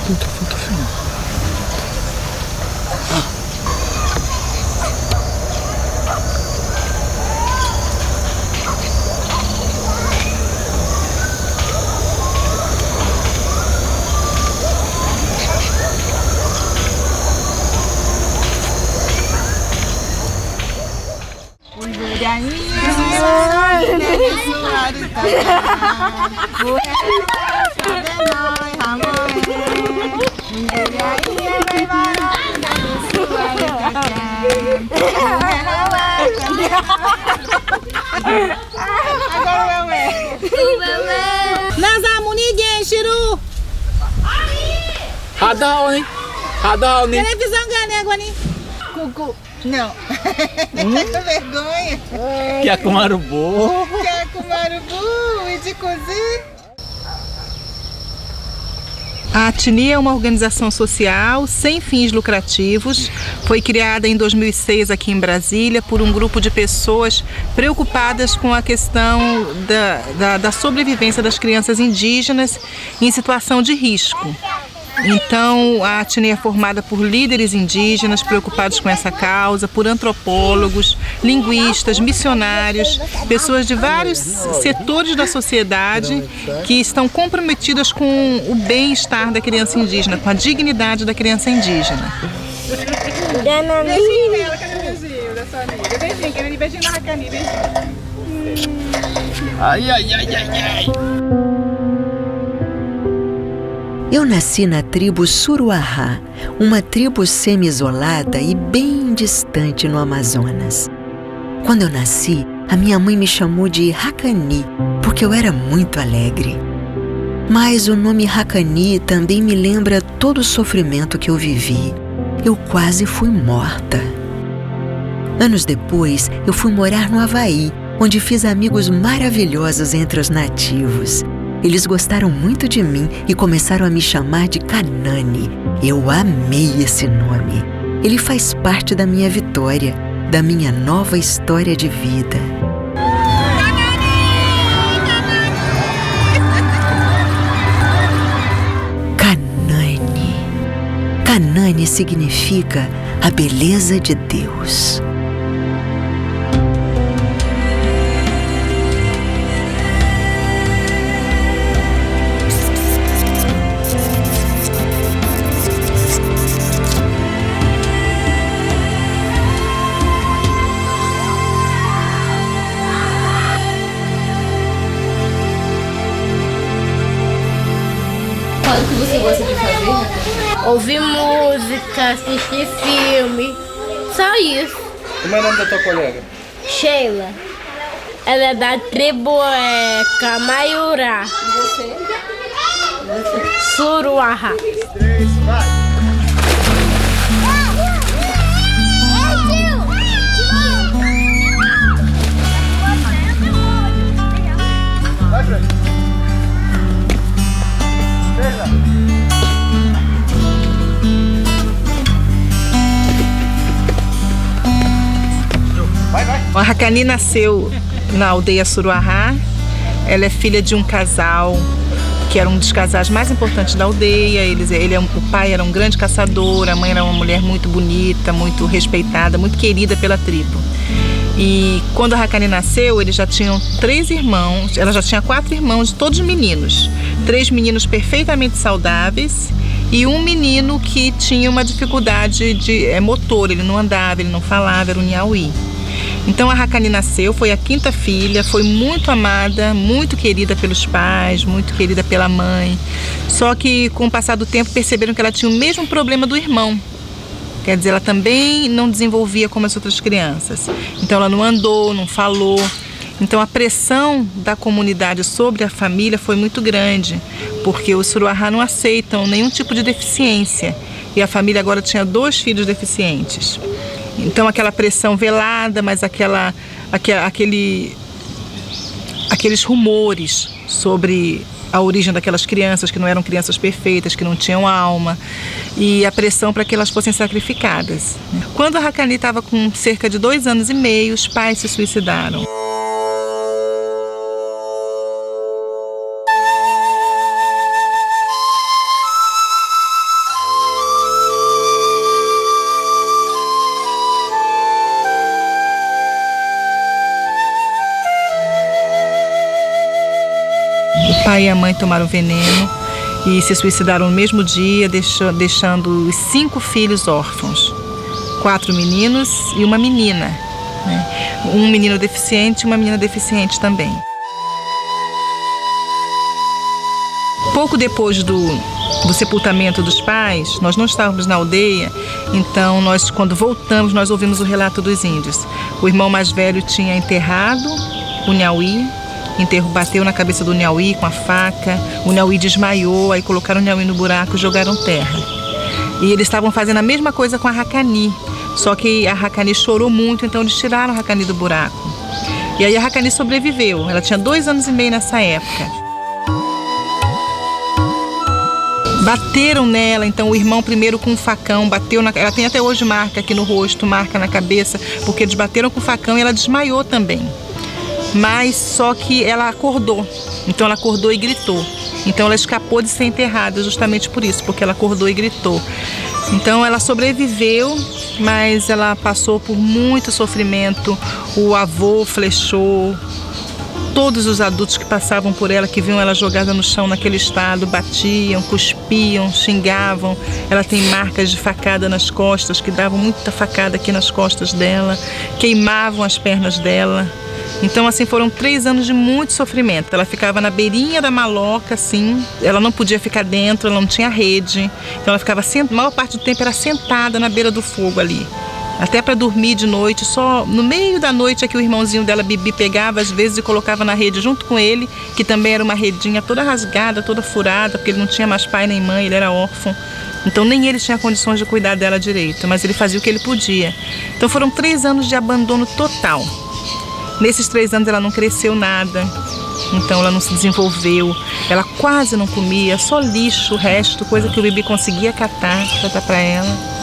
Falta filme. Hadaoni. Televisão ganha água ali. Cucu. Não. Vergonha. Quer comer o bolo? Quer comer o bolo e de cozinhar? A Atini é uma organização social sem fins lucrativos. Foi criada em 2006 aqui em Brasília por um grupo de pessoas preocupadas com a questão da sobrevivência das crianças indígenas em situação de risco. Então, a Atini é formada por líderes indígenas preocupados com essa causa, por antropólogos, linguistas, missionários, pessoas de vários setores da sociedade que estão comprometidas com o bem-estar da criança indígena, com a dignidade da criança indígena. Beijinho nela, cadê o beijinho da sua amiga? Beijinho, querendo beijinho na Racani, beijinho. Ai, ai, ai, ai, ai. Eu nasci na tribo Suruahá, uma tribo semi-isolada e bem distante no Amazonas. Quando eu nasci, a minha mãe me chamou de Racani, porque eu era muito alegre. Mas o nome Racani também me lembra todo o sofrimento que eu vivi. Eu quase fui morta. Anos depois, eu fui morar no Havaí, onde fiz amigos maravilhosos entre os nativos. Eles gostaram muito de mim e começaram a me chamar de Kanani. Eu amei esse nome. Ele faz parte da minha vitória, da minha nova história de vida. Kanani. Kanani significa a beleza de Deus. O que você gosta de fazer? Ouvir música, assistir filme, só isso. Como é o nome da tua colega? Sheila, ela é da tribo Camaiurá. E você? Suruahá. 3, vai! Vai, Fred! A Racani nasceu na aldeia Suruahá. Ela é filha de um casal que era um dos casais mais importantes da aldeia. O pai era um grande caçador, a mãe era uma mulher muito bonita, muito respeitada, muito querida pela tribo. E quando a Racani nasceu, eles já tinham 3 irmãos, ela já tinha 4 irmãos, todos meninos. 3 meninos perfeitamente saudáveis e um menino que tinha uma dificuldade de motor, ele não andava, ele não falava, era um Niauí. Então a Racani nasceu, foi a 5ª filha, foi muito amada, muito querida pelos pais, muito querida pela mãe. Só que com o passar do tempo perceberam que ela tinha o mesmo problema do irmão. Quer dizer, ela também não desenvolvia como as outras crianças. Então ela não andou, não falou. Então a pressão da comunidade sobre a família foi muito grande, porque os Suruahá não aceitam nenhum tipo de deficiência. E a família agora tinha 2 filhos deficientes. Então aquela pressão velada, mas aqueles rumores sobre a origem daquelas crianças, que não eram crianças perfeitas, que não tinham alma, e a pressão para que elas fossem sacrificadas. Quando a Racani estava com cerca de 2 anos e meio, os pais se suicidaram. pai e a mãe tomaram veneno e se suicidaram no mesmo dia, deixando os 5 filhos órfãos. 4 meninos e uma menina, né? Um menino deficiente e uma menina deficiente também. Pouco depois do sepultamento dos pais, nós não estávamos na aldeia, então nós, quando voltamos, nós ouvimos o relato dos índios. O irmão mais velho tinha enterrado o Nhauí, bateu na cabeça do Nhauí com a faca, o Nhauí desmaiou, aí colocaram o Nhauí no buraco e jogaram terra. E eles estavam fazendo a mesma coisa com a Racani, só que a Racani chorou muito, então eles tiraram a Racani do buraco. E aí a Racani sobreviveu, ela tinha 2 anos e meio nessa época. Bateram nela, então o irmão primeiro com um facão, bateu ela tem até hoje marca aqui no rosto, marca na cabeça, porque eles bateram com o facão e ela desmaiou também. Mas só que ela acordou, então ela acordou e gritou. Então ela escapou de ser enterrada justamente por isso, porque ela acordou e gritou. Então ela sobreviveu, mas ela passou por muito sofrimento. O avô flechou. Todos os adultos que passavam por ela, que viam ela jogada no chão naquele estado, batiam, cuspiam, xingavam. Ela tem marcas de facada nas costas, que davam muita facada aqui nas costas dela, queimavam as pernas dela. Então, assim, foram 3 anos de muito sofrimento. Ela ficava na beirinha da maloca, assim, ela não podia ficar dentro, ela não tinha rede. Então ela ficava, a maior parte do tempo era sentada na beira do fogo ali. Até para dormir de noite, só no meio da noite é que o irmãozinho dela, Bibi, pegava às vezes e colocava na rede junto com ele, que também era uma redinha toda rasgada, toda furada, porque ele não tinha mais pai nem mãe, ele era órfão. Então nem ele tinha condições de cuidar dela direito, mas ele fazia o que ele podia. Então foram 3 anos de abandono total. Nesses 3 anos ela não cresceu nada, então ela não se desenvolveu, ela quase não comia, só lixo, o resto, coisa que o Bibi conseguia catar para dar para ela.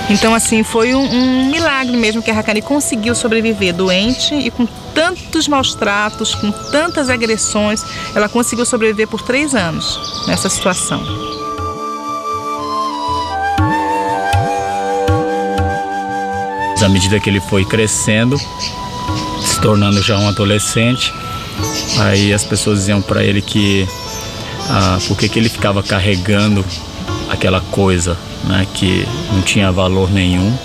Então, assim, foi um milagre mesmo que a Racani conseguiu sobreviver doente e com tantos maus tratos, com tantas agressões, ela conseguiu sobreviver por 3 anos nessa situação. À medida que ele foi crescendo, se tornando já um adolescente, aí as pessoas diziam para ele que por que ele ficava carregando aquela coisa, né, que não tinha valor nenhum,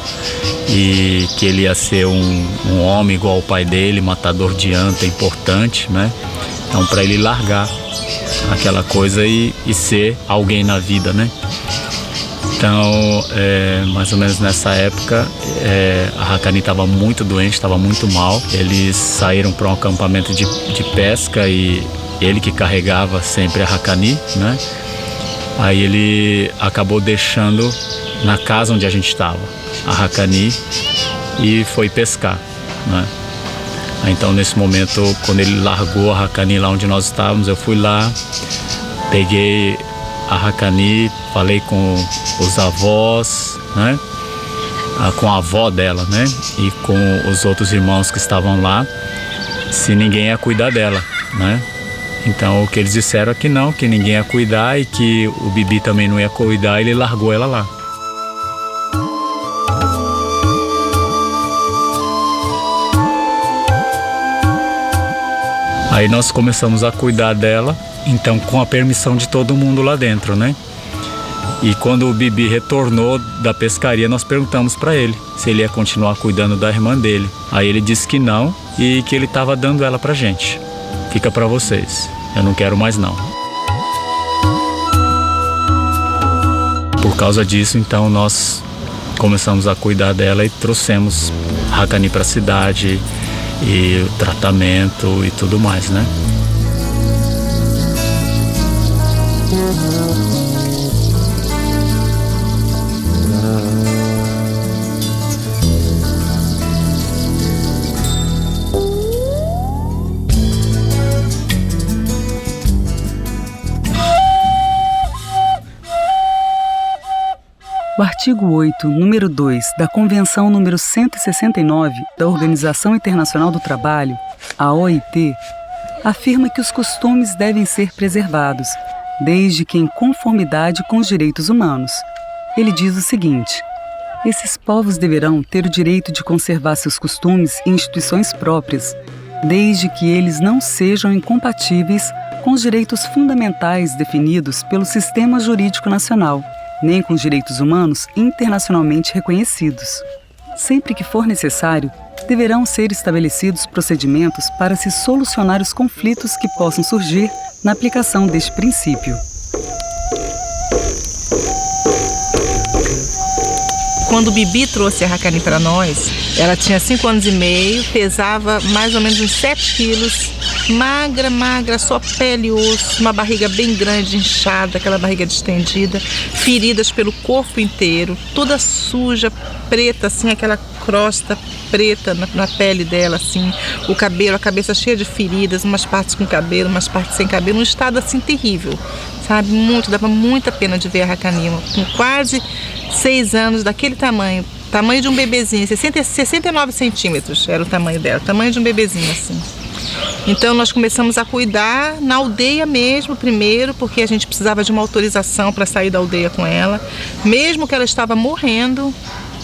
e que ele ia ser um homem igual ao pai dele, matador de anta, importante, né? Então, para ele largar aquela coisa e ser alguém na vida, né? Então, mais ou menos nessa época, a Racani estava muito doente, estava muito mal. Eles saíram para um acampamento de pesca e ele que carregava sempre a Racani, né? Aí ele acabou deixando na casa onde a gente estava a Racani e foi pescar, né? Então, nesse momento, quando ele largou a Racani lá onde nós estávamos, eu fui lá, peguei a Racani, falei com os avós, né? Com a avó dela, né? E com os outros irmãos que estavam lá, se ninguém ia cuidar dela, né? Então, o que eles disseram é que não, que ninguém ia cuidar e que o Bibi também não ia cuidar, e ele largou ela lá. Aí nós começamos a cuidar dela, então com a permissão de todo mundo lá dentro, né? E quando o Bibi retornou da pescaria, nós perguntamos para ele se ele ia continuar cuidando da irmã dele. Aí ele disse que não e que ele estava dando ela pra gente. Fica para vocês, eu não quero mais não. Por causa disso, então, nós começamos a cuidar dela e trouxemos Racani para a cidade, e o tratamento e tudo mais, né? O artigo 8, número 2 da Convenção número 169 da Organização Internacional do Trabalho, a OIT, afirma que os costumes devem ser preservados, desde que em conformidade com os direitos humanos. Ele diz o seguinte: esses povos deverão ter o direito de conservar seus costumes e instituições próprias, desde que eles não sejam incompatíveis com os direitos fundamentais definidos pelo sistema jurídico nacional, nem com os direitos humanos internacionalmente reconhecidos. Sempre que for necessário, deverão ser estabelecidos procedimentos para se solucionar os conflitos que possam surgir na aplicação deste princípio. Quando o Bibi trouxe a Racani para nós, ela tinha 5 anos e meio, pesava mais ou menos uns 7 quilos, magra, só pele e osso, uma barriga bem grande, inchada, aquela barriga distendida, feridas pelo corpo inteiro, toda suja, preta, assim, aquela crosta preta na pele dela, assim, o cabelo, a cabeça cheia de feridas, umas partes com cabelo, umas partes sem cabelo, um estado assim terrível, sabe? Dava muita pena de ver a Racani, com quase 6 anos, daquele tamanho de um bebezinho, 69 centímetros era o tamanho dela, tamanho de um bebezinho assim. Então nós começamos a cuidar na aldeia mesmo primeiro, porque a gente precisava de uma autorização para sair da aldeia com ela, mesmo que ela estava morrendo.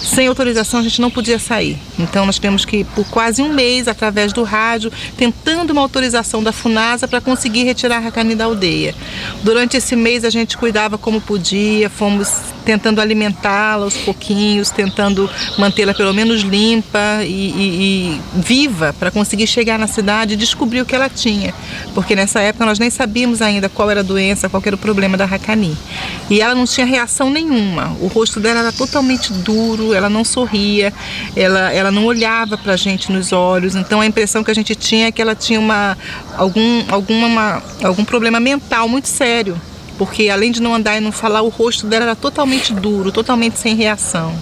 Sem autorização a gente não podia sair. Então nós tivemos que ir por quase um mês, através do rádio, tentando uma autorização da FUNASA para conseguir retirar a Racani da aldeia. Durante esse mês a gente cuidava como podia, fomos tentando alimentá-la aos pouquinhos, tentando mantê-la pelo menos limpa e viva para conseguir chegar na cidade e descobrir o que ela tinha. Porque nessa época nós nem sabíamos ainda qual era a doença, qual era o problema da Racani. E ela não tinha reação nenhuma, o rosto dela era totalmente duro, ela não sorria, ela não olhava pra gente nos olhos, então a impressão que a gente tinha é que ela tinha algum problema mental muito sério, porque além de não andar e não falar, o rosto dela era totalmente duro, totalmente sem reação,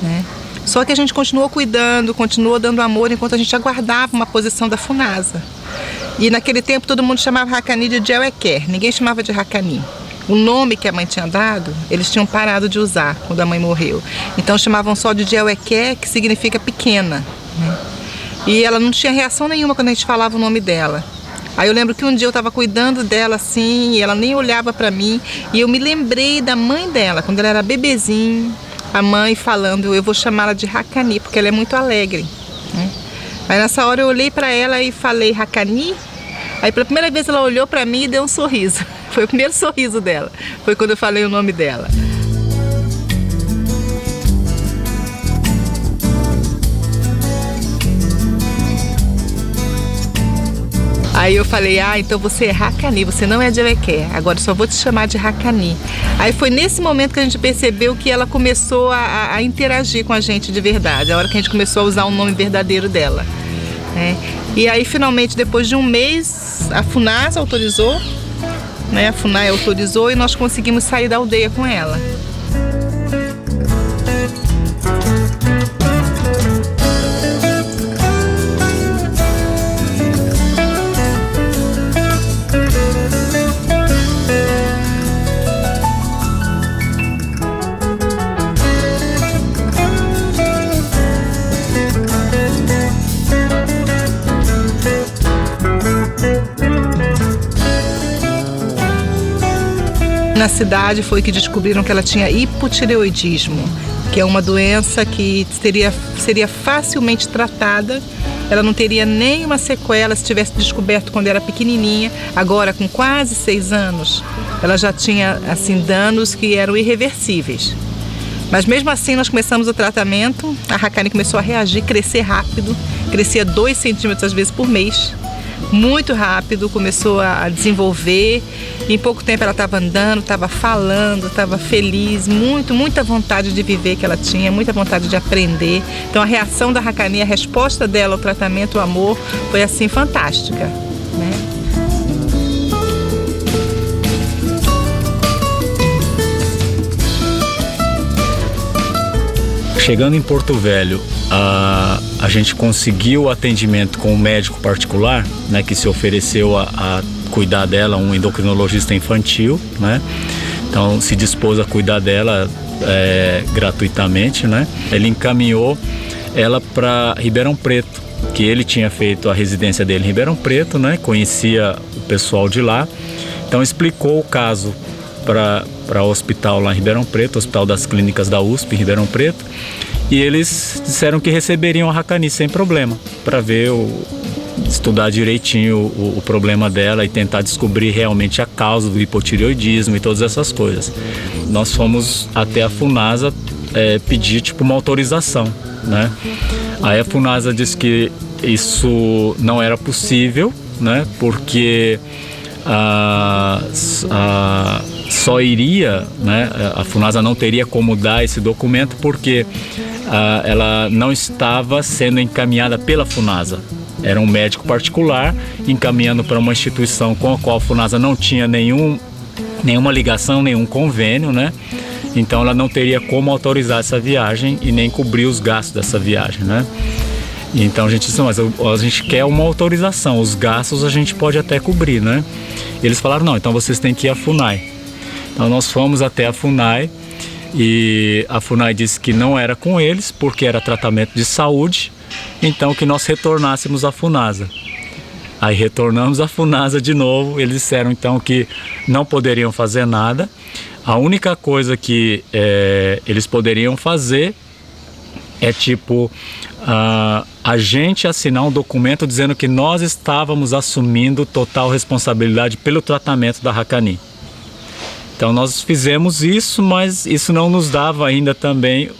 né? Só que a gente continuou cuidando, continuou dando amor enquanto a gente aguardava uma posição da FUNASA. E naquele tempo todo mundo chamava Racani de Djeuequer, ninguém chamava de Racani. O nome que a mãe tinha dado, eles tinham parado de usar quando a mãe morreu. Então chamavam só de Djeuequer, que significa pequena, né? E ela não tinha reação nenhuma quando a gente falava o nome dela. Aí eu lembro que um dia eu estava cuidando dela assim, e ela nem olhava para mim, e eu me lembrei da mãe dela, quando ela era bebezinho, a mãe falando, eu vou chamá-la de Racani, porque ela é muito alegre, né? Aí nessa hora eu olhei para ela e falei Racani. Aí pela primeira vez ela olhou para mim e deu um sorriso. Foi o primeiro sorriso dela. Foi quando eu falei o nome dela. Aí eu falei, então você é Racani, você não é Djeuequer, agora eu só vou te chamar de Racani. Aí foi nesse momento que a gente percebeu que ela começou a interagir com a gente de verdade, a hora que a gente começou a usar o nome verdadeiro dela, né? E aí finalmente, depois de um mês, a FUNASA autorizou, né? A FUNAI autorizou e nós conseguimos sair da aldeia com ela. Na cidade foi que descobriram que ela tinha hipotireoidismo, que é uma doença que seria facilmente tratada, ela não teria nenhuma sequela se tivesse descoberto quando era pequenininha. Agora, com quase 6 anos, ela já tinha assim, danos que eram irreversíveis. Mas mesmo assim nós começamos o tratamento, a Racani começou a reagir, crescer rápido, crescia 2 centímetros às vezes por mês. Muito rápido, começou a desenvolver. Em pouco tempo ela estava andando, estava falando, estava feliz, muita vontade de viver que ela tinha, muita vontade de aprender. Então a reação da Racani, a resposta dela ao tratamento, o amor, foi assim fantástica, né? Chegando em Porto Velho, a gente conseguiu o atendimento com um médico particular, né, que se ofereceu a cuidar dela, um endocrinologista infantil, né? Então se dispôs a cuidar dela gratuitamente, né? Ele encaminhou ela para Ribeirão Preto, que ele tinha feito a residência dele em Ribeirão Preto, né? Conhecia o pessoal de lá, então explicou o caso para o hospital lá em Ribeirão Preto, Hospital das Clínicas da USP em Ribeirão Preto, e eles disseram que receberiam a Racani sem problema, para ver estudar direitinho o problema dela e tentar descobrir realmente a causa do hipotireoidismo e todas essas coisas. Nós fomos até a Funasa pedir tipo uma autorização, né? Aí a Funasa disse que isso não era possível, né? Porque só iria, né? A Funasa não teria como dar esse documento porque ela não estava sendo encaminhada pela Funasa. Era um médico particular encaminhando para uma instituição com a qual a Funasa não tinha nenhuma ligação, nenhum convênio, né? Então ela não teria como autorizar essa viagem e nem cobrir os gastos dessa viagem, né? Então a gente disse, mas a gente quer uma autorização, os gastos a gente pode até cobrir, né? Eles falaram, não, então vocês têm que ir à FUNAI. Então nós fomos até a FUNAI e a FUNAI disse que não era com eles, porque era tratamento de saúde, então que nós retornássemos à Funasa. Aí retornamos à Funasa de novo, eles disseram então que não poderiam fazer nada. A única coisa que eles poderiam fazer é tipo a gente assinar um documento dizendo que nós estávamos assumindo total responsabilidade pelo tratamento da Hakani. Então nós fizemos isso, mas isso não nos dava ainda também,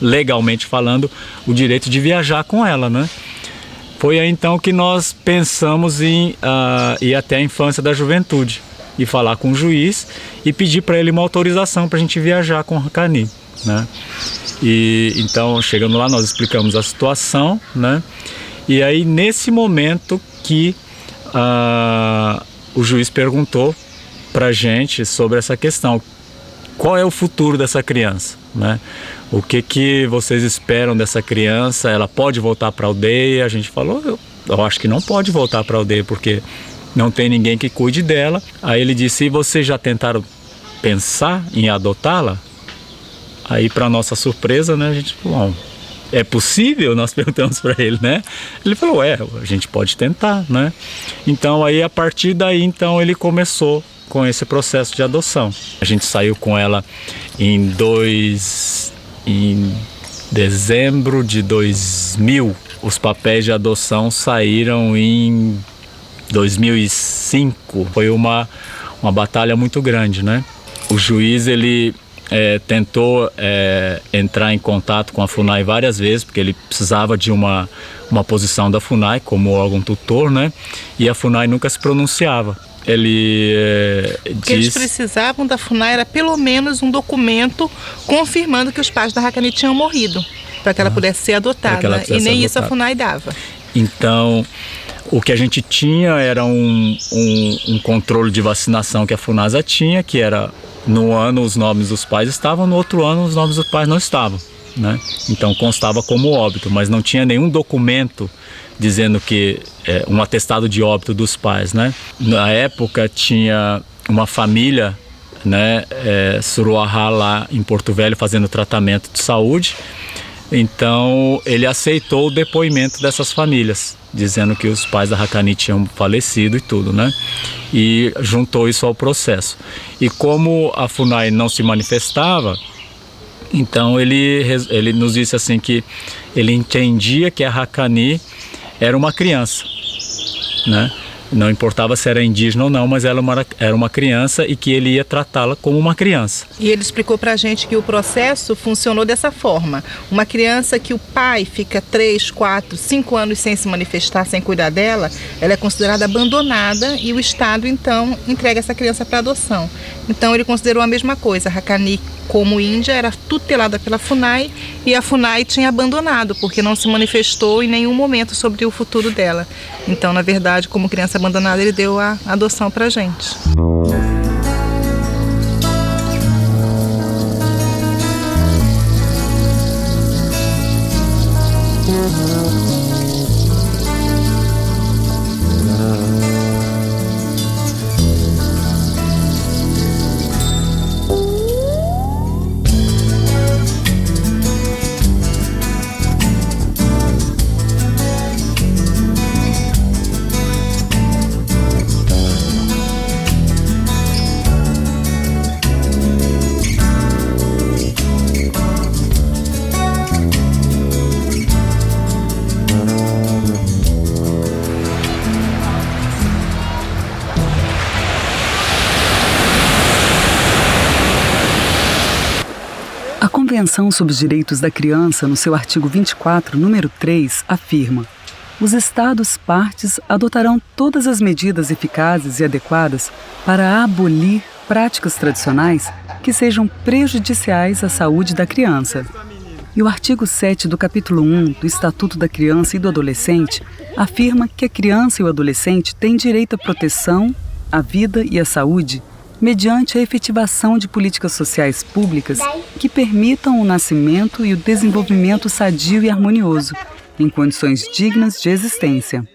legalmente falando, o direito de viajar com ela, né? Foi aí então que nós pensamos em ir até a infância da juventude e falar com o juiz e pedir para ele uma autorização para a gente viajar com a Hakani, né? E então, chegando lá, nós explicamos a situação, né? E aí, nesse momento que o juiz perguntou para a gente sobre essa questão, qual é o futuro dessa criança, né? O que vocês esperam dessa criança? Ela pode voltar para a aldeia? A gente falou, eu acho que não pode voltar para a aldeia, porque não tem ninguém que cuide dela. Aí ele disse, e vocês já tentaram pensar em adotá-la? Aí, para nossa surpresa, né, a gente falou, é possível? Nós perguntamos para ele, né? Ele falou, a gente pode tentar, né? Então, aí, a partir daí, então, ele começou com esse processo de adoção. A gente saiu com ela em dezembro de 2000. Os papéis de adoção saíram em 2005. Foi uma batalha muito grande, né? O juiz, ele tentou entrar em contato com a FUNAI várias vezes, porque ele precisava de uma posição da FUNAI como órgão tutor, né? E a FUNAI nunca se pronunciava. O que eles precisavam da FUNAI era pelo menos um documento confirmando que os pais da Hakani tinham morrido, para que ela pudesse ser adotada, e nem isso a FUNAI dava. Então, o que a gente tinha era um controle de vacinação que a Funasa tinha, que era no ano os nomes dos pais estavam, no outro ano os nomes dos pais não estavam, né? Então constava como óbito, mas não tinha nenhum documento dizendo que um atestado de óbito dos pais, né? Na época tinha uma família, né, Suruahá lá em Porto Velho fazendo tratamento de saúde. Então ele aceitou o depoimento dessas famílias, dizendo que os pais da Hakani tinham falecido e tudo, né? E juntou isso ao processo. E como a FUNAI não se manifestava, então ele nos disse assim que ele entendia que a Hakani era uma criança, né? Não importava se era indígena ou não, mas ela era uma criança e que ele ia tratá-la como uma criança. E ele explicou pra gente que o processo funcionou dessa forma. Uma criança que o pai fica 3, 4, 5 anos sem se manifestar, sem cuidar dela, ela é considerada abandonada e o Estado, então, entrega essa criança para adoção. Então, ele considerou a mesma coisa. A Hakani, como índia, era tutelada pela FUNAI e a FUNAI tinha abandonado, porque não se manifestou em nenhum momento sobre o futuro dela. Então, na verdade, como criança abandonada, ele deu a adoção pra gente. Convenção sobre os Direitos da Criança, no seu artigo 24, número 3, afirma: os Estados partes adotarão todas as medidas eficazes e adequadas para abolir práticas tradicionais que sejam prejudiciais à saúde da criança. E o artigo 7 do capítulo 1 do Estatuto da Criança e do Adolescente afirma que a criança e o adolescente têm direito à proteção, à vida e à saúde mediante a efetivação de políticas sociais públicas que permitam o nascimento e o desenvolvimento sadio e harmonioso, em condições dignas de existência.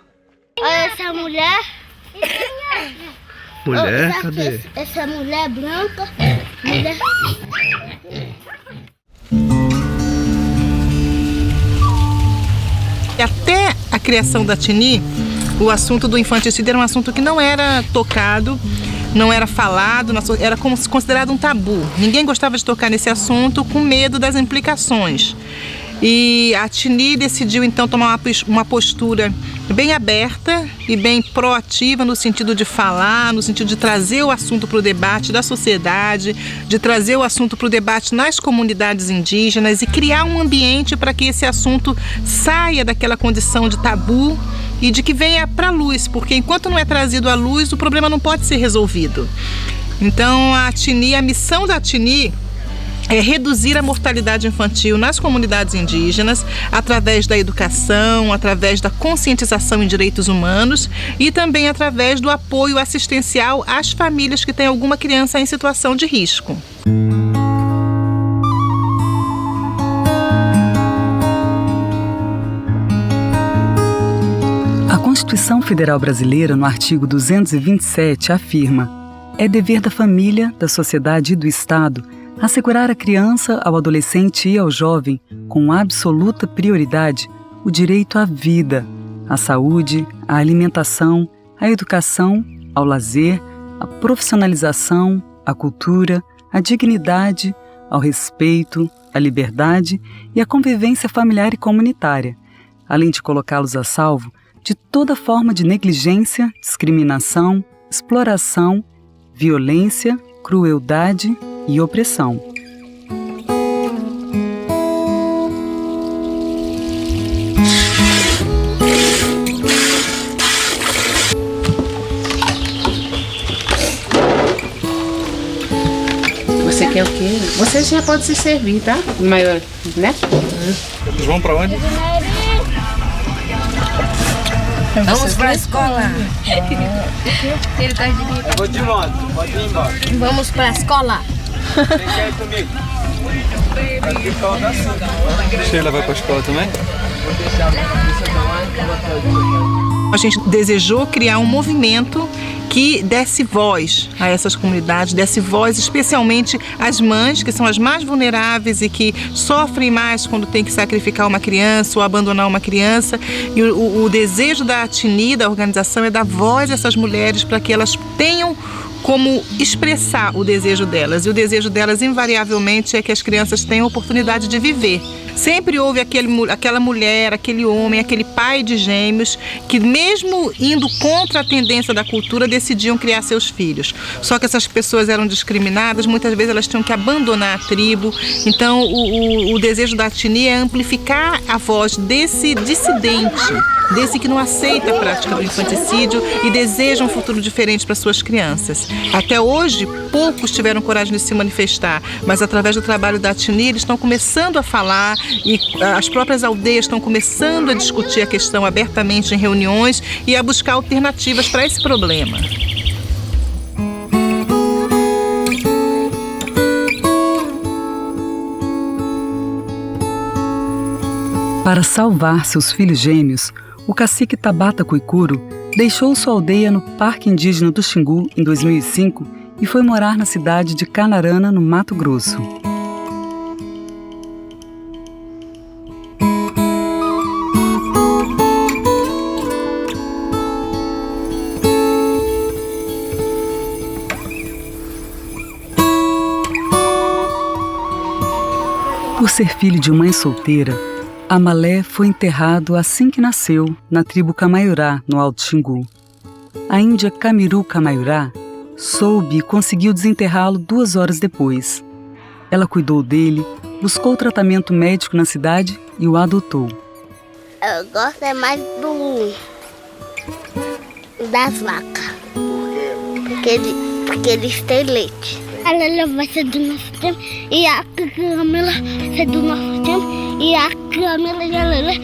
Olha essa mulher. Mulher? Cadê? Essa mulher branca. Mulher... Até a criação da Tini, o assunto do infanticídio era um assunto que não era tocado, não era falado, era considerado um tabu. Ninguém gostava de tocar nesse assunto com medo das implicações. E a Tini decidiu então tomar uma postura bem aberta e bem proativa no sentido de falar, no sentido de trazer o assunto para o debate da sociedade, de trazer o assunto para o debate nas comunidades indígenas e criar um ambiente para que esse assunto saia daquela condição de tabu e de que venha para a luz, porque enquanto não é trazido à luz, o problema não pode ser resolvido. Então a missão da Tini é reduzir a mortalidade infantil nas comunidades indígenas através da educação, através da conscientização em direitos humanos e também através do apoio assistencial às famílias que têm alguma criança em situação de risco. A Constituição Federal Brasileira, no artigo 227, afirma: é dever da família, da sociedade e do Estado assegurar à criança, ao adolescente e ao jovem, com absoluta prioridade, o direito à vida, à saúde, à alimentação, à educação, ao lazer, à profissionalização, à cultura, à dignidade, ao respeito, à liberdade e à convivência familiar e comunitária, além de colocá-los a salvo de toda forma de negligência, discriminação, exploração, violência, crueldade e opressão. Você quer o quê? Você já pode se servir, tá? Maior, né? Eles vão pra onde? Vamos pra escola. Ele tá de Vou de moto, pode ir embora. Vamos pra escola. Quem quer ir comigo? Aqui falta assim. Sheila vai pra escola também? A gente desejou criar um movimento que desse voz a essas comunidades, desse voz especialmente às mães, que são as mais vulneráveis e que sofrem mais quando tem que sacrificar uma criança ou abandonar uma criança. E o desejo da Tini, da organização, é dar voz a essas mulheres para que elas tenham como expressar o desejo delas. E o desejo delas, invariavelmente, é que as crianças tenham a oportunidade de viver. Sempre houve aquela mulher, aquele homem, aquele pai de gêmeos que, mesmo indo contra a tendência da cultura, decidiam criar seus filhos. Só que essas pessoas eram discriminadas, muitas vezes elas tinham que abandonar a tribo. Então, o desejo da Tini é amplificar a voz desse dissidente, desse que não aceita a prática do infanticídio e deseja um futuro diferente para suas crianças. Até hoje, poucos tiveram coragem de se manifestar, mas através do trabalho da Tini, eles estão começando a falar e as próprias aldeias estão começando a discutir a questão abertamente em reuniões e a buscar alternativas para esse problema. Para salvar seus filhos gêmeos, o cacique Tabata Cuicuro deixou sua aldeia no Parque Indígena do Xingu em 2005 e foi morar na cidade de Canarana, no Mato Grosso. Por ser filho de mãe solteira, Amalé foi enterrado assim que nasceu na tribo Camaiurá, no Alto Xingu. A índia Camiru Camaiurá soube e conseguiu desenterrá-lo 2 horas depois. Ela cuidou dele, buscou tratamento médico na cidade e o adotou. Eu gosto mais das vacas. Porque eles têm leite. A Lélia vai ser do nosso tempo e a Camila vai ser do nosso tempo e a Camila e a Lélia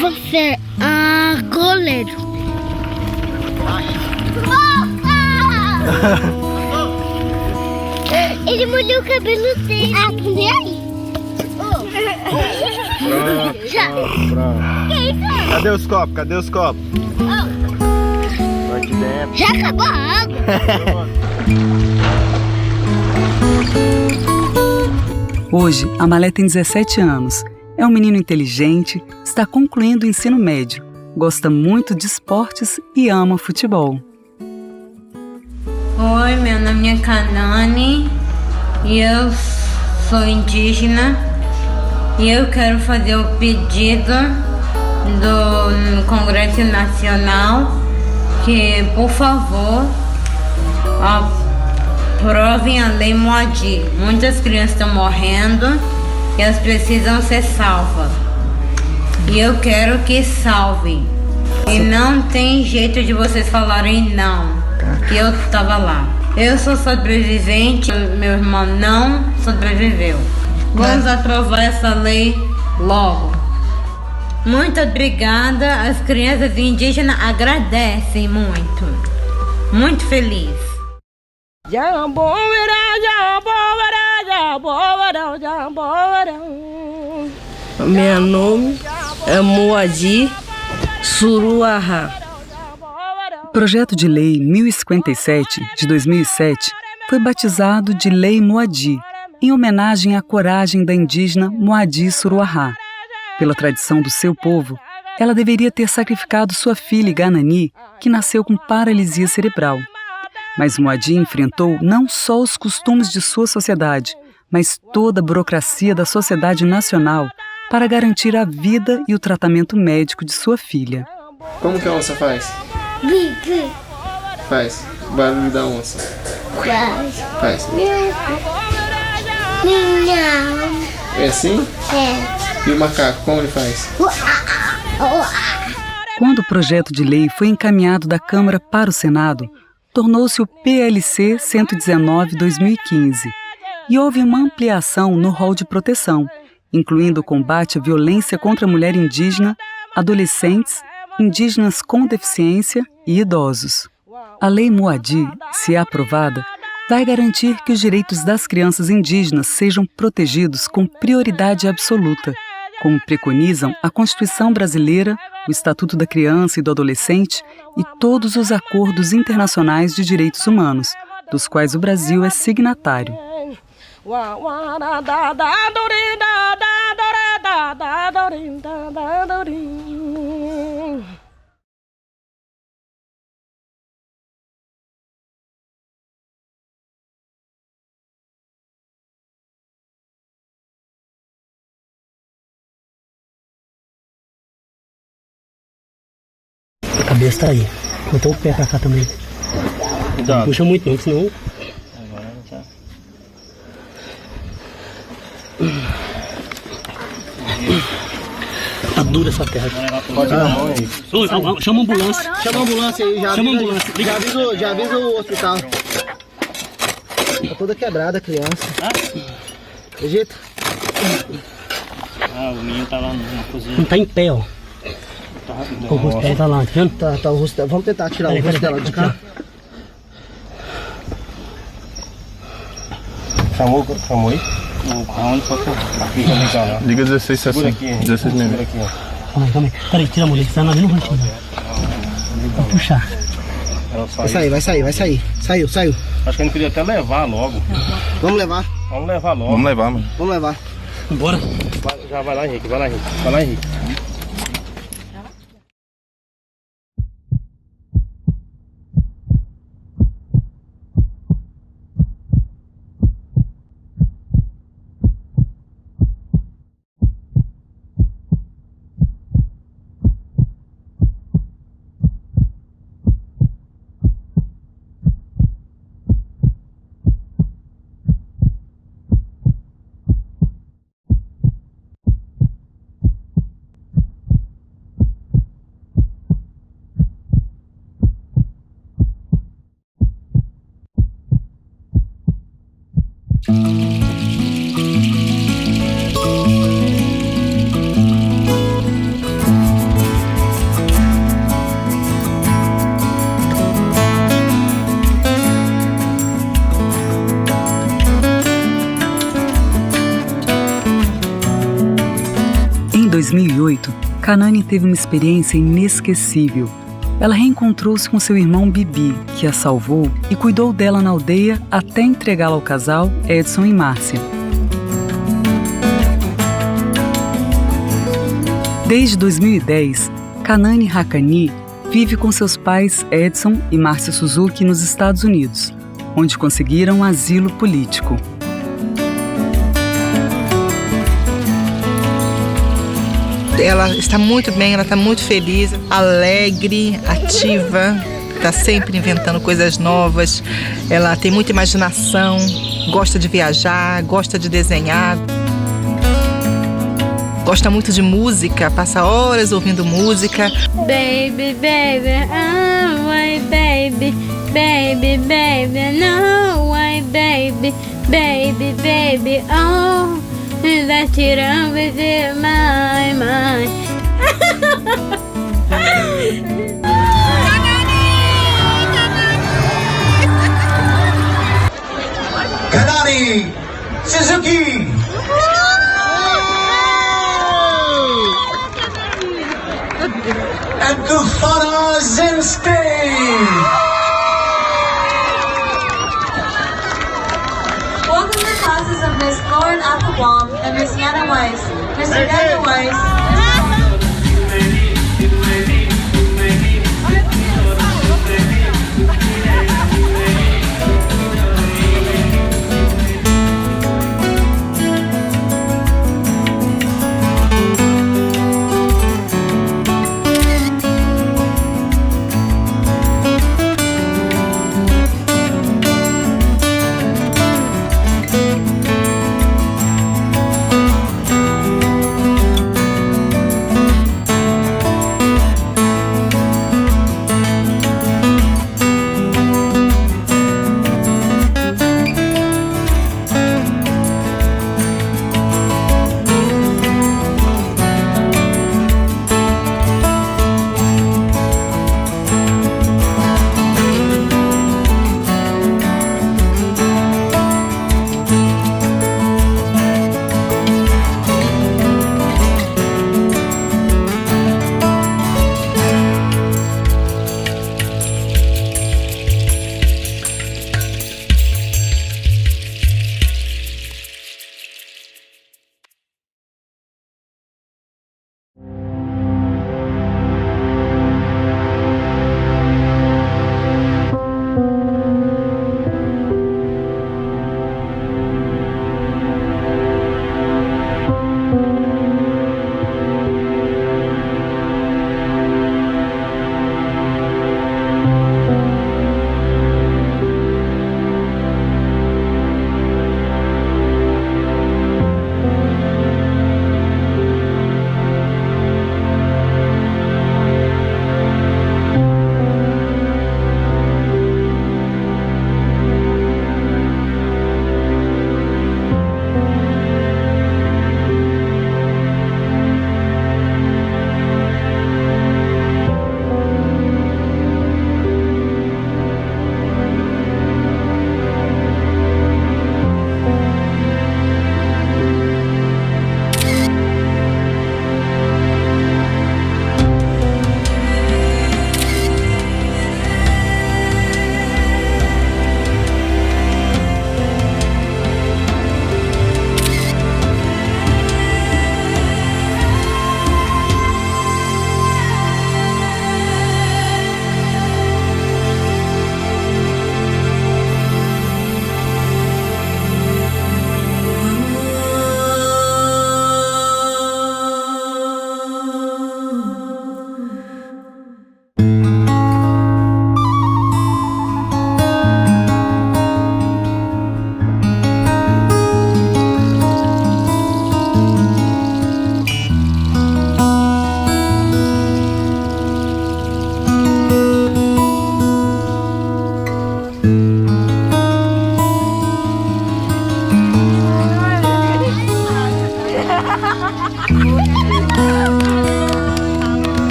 vão ser goleiro. Ele molhou o cabelo dele. Cadê aí? Pronto. Cadê os copos? Cadê os copos? Vai de dentro. Já acabou a água? Hoje, Amalé tem 17 anos. É um menino inteligente, está concluindo o ensino médio, gosta muito de esportes e ama futebol. Oi, meu nome é Kanani e eu sou indígena e eu quero fazer o pedido do Congresso Nacional que, por favor, aprovem a Lei Moadi. Muitas crianças estão morrendo e elas precisam ser salvas. E eu quero que salvem. E não tem jeito de vocês falarem não, que eu estava lá. Eu sou sobrevivente, meu irmão não sobreviveu. Vamos aprovar essa lei logo. Muito obrigada, as crianças indígenas agradecem muito. Muito feliz. Meu nome é Moadi Suruahá. O projeto de lei 1057, de 2007, foi batizado de Lei Moadi, em homenagem à coragem da indígena Moadi Suruahá. Pela tradição do seu povo, ela deveria ter sacrificado sua filha Ganani, que nasceu com paralisia cerebral. Mas Moadi enfrentou não só os costumes de sua sociedade, mas toda a burocracia da sociedade nacional para garantir a vida e o tratamento médico de sua filha. Como que a onça faz? Faz. O barulho da onça. Faz. É assim? É. E o macaco, como ele faz? Quando o projeto de lei foi encaminhado da Câmara para o Senado, tornou-se o PLC 119/2015 e houve uma ampliação no rol de proteção, incluindo o combate à violência contra a mulher indígena, adolescentes, indígenas com deficiência e idosos. A Lei Moadi, se aprovada, vai garantir que os direitos das crianças indígenas sejam protegidos com prioridade absoluta, como preconizam a Constituição Brasileira, o Estatuto da Criança e do Adolescente e todos os acordos internacionais de direitos humanos, dos quais o Brasil é signatário. A cabeça tá aí. Botou o pé pra cá também. Não puxa muito não, senão... Tá dura essa terra. Pode ir na mão aí. Chama a ambulância. Chama a ambulância aí. Chama a ambulância. Já avisa o hospital. Tá toda quebrada a criança. Acredita? O menino tá lá na cozinha. Não tá em pé, ó. O rosto dela tá lá, tá vendo? Tá o rosto dela. Vamos tentar tirar o rosto dela de cá. Chamou aí? Aonde foi que aqui já ligar lá? Liga 1660. 16 minutos. Calma aí. Peraí, tira a mulher que tá na no rostinho. Vou puxar. Vai sair. Saiu. Acho que a gente podia até levar logo. Vamos levar. Vamos levar logo. Vamos levar, mano. Vamos levar. Bora. Já vai lá, Henrique. Vai lá, Henrique. 2008, Kanani teve uma experiência inesquecível. Ela reencontrou-se com seu irmão Bibi, que a salvou e cuidou dela na aldeia até entregá-la ao casal Edson e Márcia. Desde 2010, Kanani Hakani vive com seus pais Edson e Márcia Suzuki nos Estados Unidos, onde conseguiram asilo político. Ela está muito bem, ela está muito feliz, alegre, ativa, está sempre inventando coisas novas. Ela tem muita imaginação, gosta de viajar, gosta de desenhar. Gosta muito de música, passa horas ouvindo música. Baby, baby, oh, why, baby, baby, baby, no, why, baby, baby, baby, oh. That you don't visit my mind. Kanani Suzuki. And Kufana Zemstein. Welcome to the classes of Miss Lauren Applebaum and Miss Yana Weiss. Mr. Daniel Weiss.